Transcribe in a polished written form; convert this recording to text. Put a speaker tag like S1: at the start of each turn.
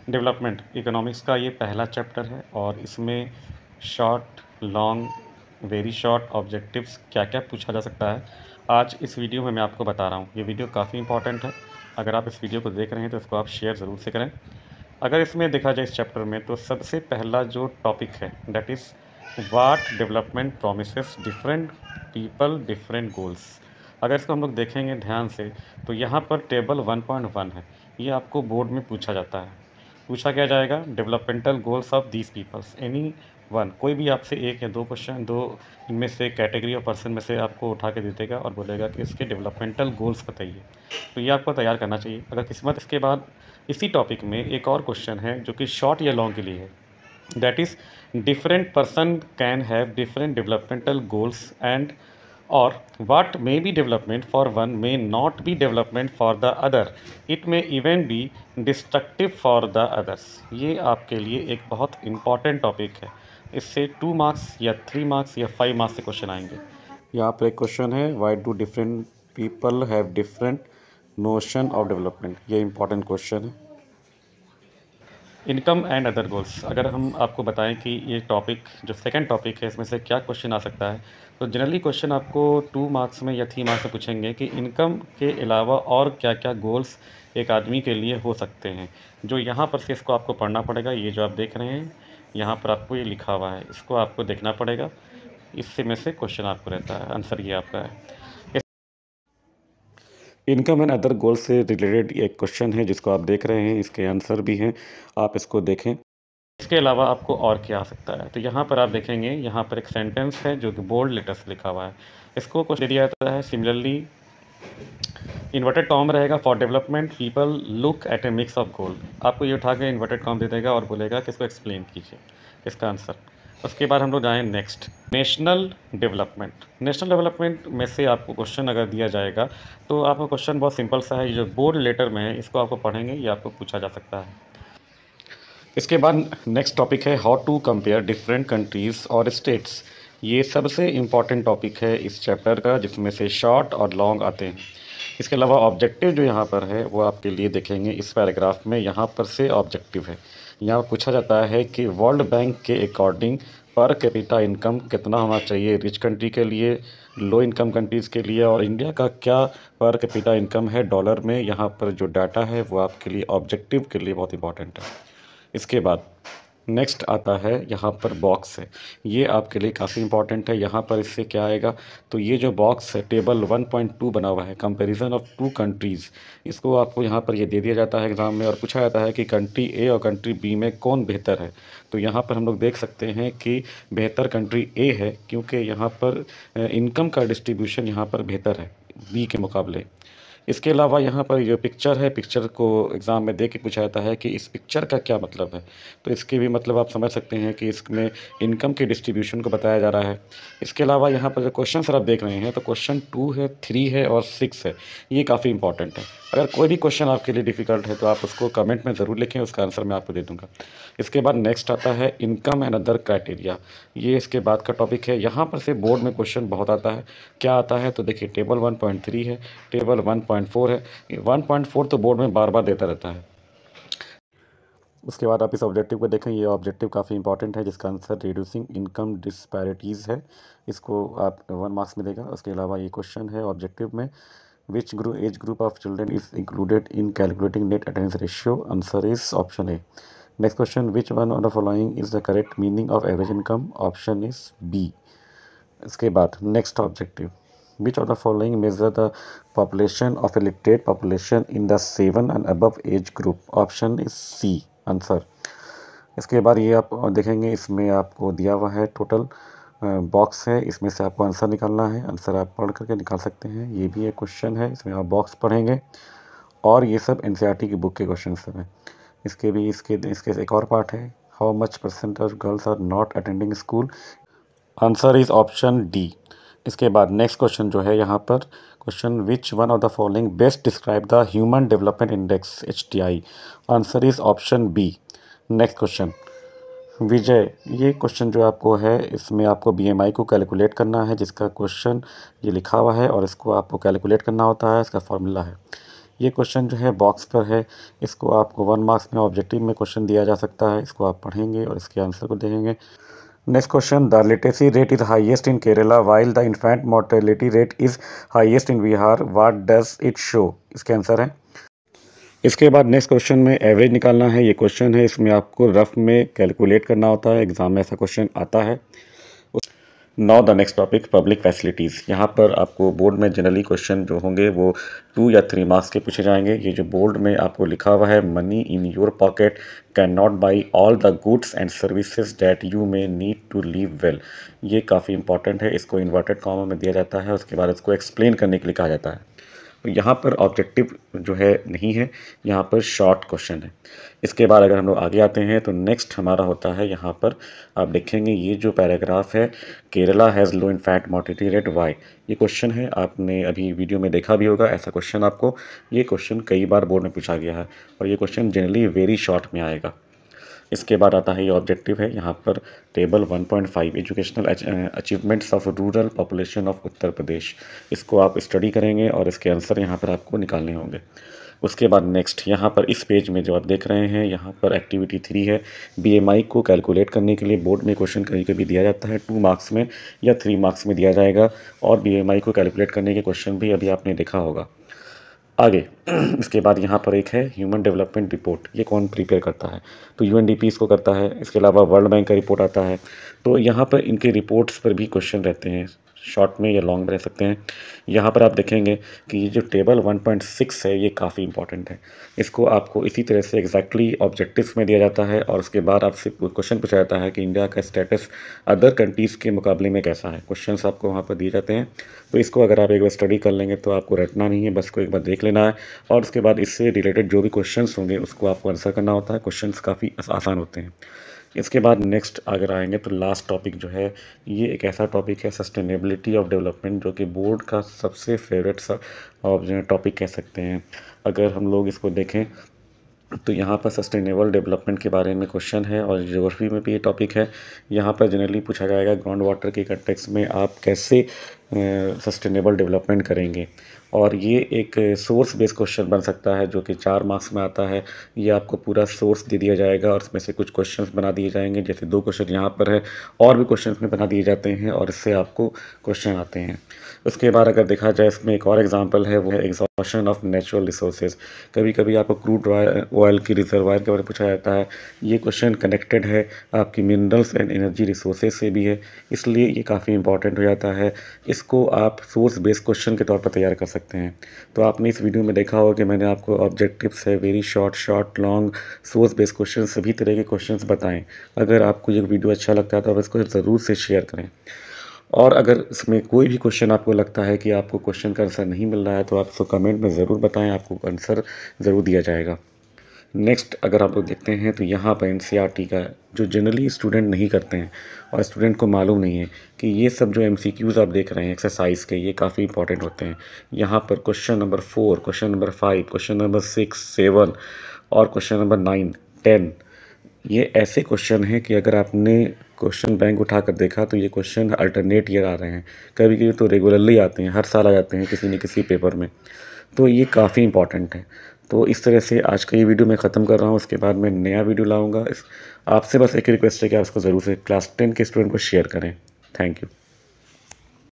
S1: Development economics का ये पहला चैप्टर है और इसमें short, long, very short objectives क्या क्या पूछा जा सकता है, आज इस वीडियो में मैं आपको बता रहा हूँ। ये वीडियो काफ़ी इंपॉर्टेंट है। अगर आप इस वीडियो को देख रहे हैं तो इसको आप शेयर ज़रूर से करें। अगर इसमें देखा जाए इस चैप्टर में, तो सबसे पहला जो टॉपिक है that is what development promises different people different goals. अगर इसको हम लोग देखेंगे ध्यान से, तो यहाँ पर टेबल 1.1 है। ये आपको बोर्ड में पूछा जाता है। पूछा क्या जाएगा, developmental goals of these peoples, any one. कोई भी आपसे एक या दो क्वेश्चन, दो इनमें से कैटेगरी और पर्सन में से आपको उठा के दे देगा और बोलेगा कि इसके डेवलपमेंटल गोल्स बताइए। तो ये आपको तैयार करना चाहिए। अगर किस्मत, इसके बाद इसी टॉपिक में एक और क्वेश्चन है जो कि शॉर्ट या लॉन्ग के लिए है, that is different person can have different developmental goals and or what may be development for one may not be development for the other, it may even be destructive for the others। ये आपके लिए एक बहुत important topic है। इससे 2 marks या 3 marks या 5 marks से क्वेश्चन आएंगे। यहाँ पर एक क्वेश्चन है, why do different people have different notion of development. ये इंपॉर्टेंट क्वेश्चन है। इनकम एंड अदर गोल्स, अगर हम आपको बताएं कि ये टॉपिक जो सेकंड टॉपिक है इसमें से क्या क्वेश्चन आ सकता है, तो जनरली क्वेश्चन आपको 2 मार्क्स में या 3 मार्क्स में पूछेंगे कि इनकम के अलावा और क्या क्या गोल्स एक आदमी के लिए हो सकते हैं। जो यहाँ पर से इसको आपको पढ़ना पड़ेगा। ये जो आप देख रहे हैं यहाँ पर आपको ये लिखा हुआ है, इसको आपको देखना पड़ेगा। इससे में से क्वेश्चन आपको रहता है, आंसर ये आपका है। इनकम एंड अदर गोल से रिलेटेड एक क्वेश्चन है जिसको आप देख रहे हैं, इसके आंसर भी हैं, आप इसको देखें। इसके अलावा आपको और क्या आ सकता है, तो यहाँ पर आप देखेंगे, यहाँ पर एक सेंटेंस है जो कि बोल्ड लेटर से लिखा हुआ है। इसको कुछ दे दिया जाता है, सिमिलरली इन्वर्टेड कॉम रहेगा, for development people look at A mix of goal. आपको ये उठा के इन्वर्टेड कॉम दे देगा और बोलेगा कि इसको एक्सप्लेन कीजिए इसका आंसर। उसके बाद हम लोग जाएँ next, national development. National development में से आपको क्वेश्चन अगर दिया जाएगा तो आपका क्वेश्चन बहुत सिंपल सा है। ये जो बोर्ड लेटर में है इसको आपको पढ़ेंगे, ये आपको पूछा जा सकता है। इसके बाद नेक्स्ट टॉपिक है, how to compare different countries और स्टेट्स। ये सबसे इम्पॉर्टेंट टॉपिक है इस चैप्टर का, जिसमें से शॉर्ट और लॉन्ग आते हैं। इसके अलावा ऑब्जेक्टिव जो यहाँ पर है वो आपके लिए देखेंगे इस पैराग्राफ में। यहाँ पर से ऑब्जेक्टिव है, यहाँ पूछा जाता है कि वर्ल्ड बैंक के अकॉर्डिंग पर कैपिटा इनकम कितना होना चाहिए रिच कंट्री के लिए, लो इनकम कंट्रीज़ के लिए, और इंडिया का क्या पर कैपिटा इनकम है डॉलर में। यहाँ पर जो डाटा है वो आपके लिए ऑब्जेक्टिव के लिए बहुत इंपॉर्टेंट है। इसके बाद नेक्स्ट आता है, यहाँ पर बॉक्स है, ये आपके लिए काफ़ी इंपॉर्टेंट है। यहाँ पर इससे क्या आएगा, तो ये जो बॉक्स है टेबल 1.2 बना हुआ है, कंपैरिजन ऑफ 2 कंट्रीज़। इसको आपको यहाँ पर ये दे दिया जाता है एग्ज़ाम में और पूछा जाता है कि कंट्री ए और कंट्री बी में कौन बेहतर है। तो यहाँ पर हम लोग देख सकते हैं कि बेहतर कंट्री ए है, क्योंकि यहाँ पर इनकम का डिस्ट्रीब्यूशन यहाँ पर बेहतर है बी के मुकाबले। इसके अलावा यहाँ पर जो पिक्चर है, पिक्चर को एग्ज़ाम में देख के पूछा जाता है कि इस पिक्चर का क्या मतलब है। तो इसके भी मतलब आप समझ सकते हैं कि इसमें इनकम के डिस्ट्रीब्यूशन को बताया जा रहा है। इसके अलावा यहाँ पर जो क्वेश्चन सर आप देख रहे हैं, तो क्वेश्चन 2 है, 3 है और 6 है। ये काफ़ी इंपॉर्टेंट है। अगर कोई भी क्वेश्चन आपके लिए डिफ़िकल्ट है तो आप उसको कमेंट में ज़रूर लिखें, उसका आंसर मैं आपको दे दूँगा। इसके बाद नेक्स्ट आता है इनकम एंड अदर क्राइटेरिया। ये इसके बाद का टॉपिक है। यहाँ पर से बोर्ड में क्वेश्चन बहुत आता है। क्या आता है, तो देखिए टेबल 1.3 है, टेबल 1.4 है। 1.4 तो बोर्ड में बार बार देता रहता है। उसके बाद आप इस ऑब्जेक्टिव को देखें, ये ऑब्जेक्टिव काफ़ी इंपॉर्टेंट है, जिसका आंसर रिड्यूसिंग इनकम डिस्पैरिटीज़ है। इसको आप 1 मार्क्स में देगा। उसके अलावा ये क्वेश्चन है ऑब्जेक्टिव में, which age group of children is included in calculating net attendance ratio. Answer is option A. Next question, which one of the following is the correct meaning of average income. Option is B. इसके बाद next objective, which of the following measure the population of a literate population in the 7 and above age group। Option is C answer. इसके बाद ये आप देखेंगे, इसमें आपको दिया हुआ है टोटल बॉक्स है, इसमें से आपको आंसर निकालना है। आंसर आप पढ़ करके निकाल सकते हैं। ये भी एक क्वेश्चन है, इसमें आप बॉक्स पढ़ेंगे और ये सब एनसीईआरटी की बुक के क्वेश्चन सब हैं। इसके एक और पार्ट है, how much percent of girls are not attending school. Answer is option D. इसके बाद नेक्स्ट क्वेश्चन जो है यहाँ पर, question which one of the following best describe the human development index HDI। Answer is option B. Next question, Vijay, ये question जो आपको है इसमें आपको BMI को कैलकुलेट करना है, जिसका क्वेश्चन ये लिखा हुआ है और इसको आपको कैलकुलेट करना होता है। इसका फॉर्मूला है, ये क्वेश्चन जो है बॉक्स पर है, इसको आपको 1 मार्क्स में ऑब्जेक्टिव में क्वेश्चन दिया जा सकता है। इसको आप पढ़ेंगे और इसके आंसर को देखेंगे। Next question, the literacy rate is highest in Kerala while the infant mortality rate is highest in Bihar, what does it show? इसके आंसर है। इसके बाद नेक्स्ट क्वेश्चन में एवरेज निकालना है। ये क्वेश्चन है, इसमें आपको रफ में कैलकुलेट करना होता है, एग्जाम में ऐसा क्वेश्चन आता है। Now the next topic, public facilities. यहाँ पर आपको बोर्ड में जनरली क्वेश्चन जो होंगे वो 2 या 3 मार्क्स के पूछे जाएंगे। ये जो बोर्ड में आपको लिखा हुआ है, money in your pocket can not buy all the goods and services that you may need to live well, ये काफ़ी इंपॉर्टेंट है। इसको इन्वर्टेड कॉमा में दिया जाता है, उसके बाद इसको एक्सप्लेन करने के लिए कहा जाता है। तो यहाँ पर ऑब्जेक्टिव जो है नहीं है, यहाँ पर शॉर्ट क्वेश्चन है। इसके बाद अगर हम लोग आगे आते हैं तो नेक्स्ट हमारा होता है, यहाँ पर आप देखेंगे ये जो पैराग्राफ है, Kerala has low infant mortality rate why, ये क्वेश्चन है, आपने अभी वीडियो में देखा भी होगा ऐसा क्वेश्चन आपको। ये क्वेश्चन कई बार बोर्ड में पूछा गया है और ये क्वेश्चन जनरली वेरी शॉर्ट में आएगा। इसके बाद आता है ये ऑब्जेक्टिव है, यहाँ पर table 1.5 educational achievements of rural population of Uttar Pradesh, इसको आप स्टडी करेंगे और इसके आंसर यहाँ पर आपको निकालने होंगे। उसके बाद नेक्स्ट यहाँ पर इस पेज में जो आप देख रहे हैं, यहाँ पर एक्टिविटी 3 है। बीएमआई को कैलकुलेट करने के लिए बोर्ड में क्वेश्चन कभी कभी दिया जाता है, 2 मार्क्स में या 3 मार्क्स में दिया जाएगा, और बीएमआई को कैलकुलेट करने के क्वेश्चन भी अभी आपने देखा होगा। आगे इसके बाद यहाँ पर एक है ह्यूमन डेवलपमेंट रिपोर्ट, ये कौन प्रिपेयर करता है? तो यूएनडीपी इसको करता है। इसके अलावा वर्ल्ड बैंक का रिपोर्ट आता है। तो यहाँ पर इनके रिपोर्ट्स पर भी क्वेश्चन रहते हैं, शॉर्ट में या लॉन्ग में रह सकते हैं। यहाँ पर आप देखेंगे कि ये जो टेबल 1.6 है, ये काफ़ी इंपॉर्टेंट है। इसको आपको इसी तरह से एग्जैक्टली ऑब्जेक्टिव्स में दिया जाता है और उसके बाद आपसे क्वेश्चन पूछा जाता है कि इंडिया का स्टेटस अदर कंट्रीज़ के मुकाबले में कैसा है। क्वेश्चंस आपको वहाँ पर दिए जाते हैं। तो इसको अगर आप एक बार स्टडी कर लेंगे तो आपको रटना नहीं है, बस को एक बार देख लेना है और उसके बाद इससे रिलेटेड जो भी क्वेश्चंस होंगे उसको आपको आंसर करना होता है। क्वेश्चंस काफ़ी आसान होते हैं। इसके बाद नेक्स्ट अगर आएंगे तो लास्ट टॉपिक जो है, ये एक ऐसा टॉपिक है सस्टेनेबिलिटी ऑफ डेवलपमेंट, जो कि बोर्ड का सबसे फेवरेट सा टॉपिक कह सकते हैं। अगर हम लोग इसको देखें तो यहाँ पर सस्टेनेबल डेवलपमेंट के बारे में क्वेश्चन है और ज्योग्राफी में भी ये टॉपिक है। यहाँ पर जनरली पूछा जाएगा ग्राउंड वाटर के कंटेक्स्ट में आप कैसे सस्टेनेबल डेवलपमेंट करेंगे, और ये एक सोर्स बेस्ड क्वेश्चन बन सकता है जो कि 4 मार्क्स में आता है। ये आपको पूरा सोर्स दे दिया जाएगा और इसमें से कुछ क्वेश्चंस बना दिए जाएंगे, जैसे 2 क्वेश्चन यहाँ पर है और भी क्वेश्चंस में बना दिए जाते हैं और इससे आपको क्वेश्चन आते हैं। उसके बाद अगर देखा जाए इसमें एक और एग्जांपल है, वो है एग्जॉशन ऑफ नेचुरल रिसोर्सेज। कभी कभी आपको क्रूड ऑयल की रिजर्वायर के बारे में पूछा जाता है। ये क्वेश्चन कनेक्टेड है आपकी मिनरल्स एंड एनर्जी रिसोर्सेज से भी है, इसलिए ये काफ़ी इंपॉर्टेंट हो जाता है। इसको आप सोर्स बेस्ड क्वेश्चन के तौर पर तैयार कर सकते हैं। तो आपने इस वीडियो में देखा होगा कि मैंने आपको ऑब्जेक्टिव्स है, very short, long, source based question, सभी तरह के क्वेश्चंस बताएं। अगर आपको ये वीडियो अच्छा लगता है तो आप इसको ज़रूर से शेयर करें, और अगर इसमें कोई भी क्वेश्चन आपको लगता है कि आपको क्वेश्चन का आंसर नहीं मिल रहा है तो आप इसको कमेंट में ज़रूर बताएं, आपको आंसर ज़रूर दिया जाएगा। नेक्स्ट अगर आप लोग देखते हैं तो यहाँ पर एनसीईआरटी का, जो जनरली स्टूडेंट नहीं करते हैं और स्टूडेंट को मालूम नहीं है कि ये सब जो एमसीक्यूज़ आप देख रहे हैं एक्सरसाइज के, ये काफ़ी इंपॉर्टेंट होते हैं। यहाँ पर question number 4, question number 5, question number 6, 7 और क्वेश्चन नंबर 9, 10, ये ऐसे क्वेश्चन हैं कि अगर आपने क्वेश्चन बैंक उठाकर देखा तो ये क्वेश्चन अल्टरनेट ईयर आ रहे हैं, कभी कभी तो रेगुलरली आते हैं, हर साल आ जाते हैं किसी न किसी पेपर में। तो ये काफ़ी इंपॉर्टेंट है। तो इस तरह से आज का ये वीडियो मैं ख़त्म कर रहा हूँ। उसके बाद मैं नया वीडियो लाऊंगा। आपसे बस एक रिक्वेस्ट है कि आप इसको ज़रूर से क्लास 10 के स्टूडेंट को शेयर करें। Thank you.